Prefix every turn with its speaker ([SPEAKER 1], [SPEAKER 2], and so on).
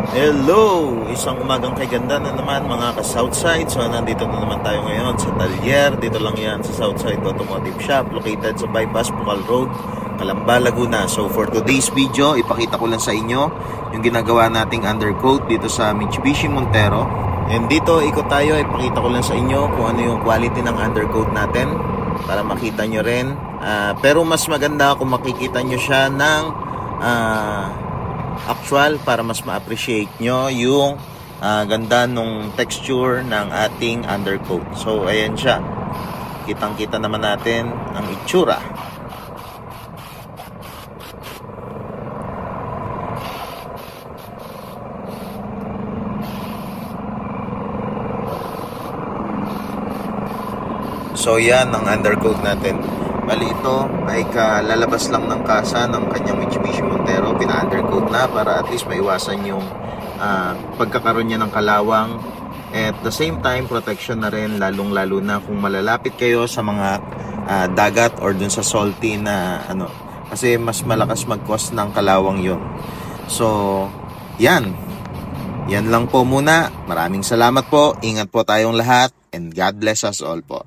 [SPEAKER 1] Hello! Isang umagang kay ganda na naman mga ka-Southside. So nandito na naman tayo ngayon sa Talyer. Dito lang yan sa Southside Automotive Shop located sa Bypass Pucal Road, Calamba, Laguna. So for today's video, ipakita ko lang sa inyo yung ginagawa nating undercoat dito sa Mitsubishi Montero. And dito ikot tayo, ipakita ko lang sa inyo kung ano yung quality ng undercoat natin para makita nyo rin. Pero mas maganda kung makikita nyo siya ng actual para mas ma-appreciate nyo yung ganda nung texture ng ating undercoat. So ayan siya, kitang kita naman natin ang itsura. So yan ang undercoat natin. Bali ito ay kalalabas lang ng kasa ng kanyang Mitsubishi Montero. Pina-undercoat na para at least maiwasan yung pagkakaroon niya ng kalawang. At the same time, protection na rin, lalong-lalo na kung malalapit kayo sa mga dagat or dun sa salty na ano. Kasi mas malakas mag-cause ng kalawang yun. So, yan. Yan lang po muna. Maraming salamat po. Ingat po tayong lahat. And God bless us all po.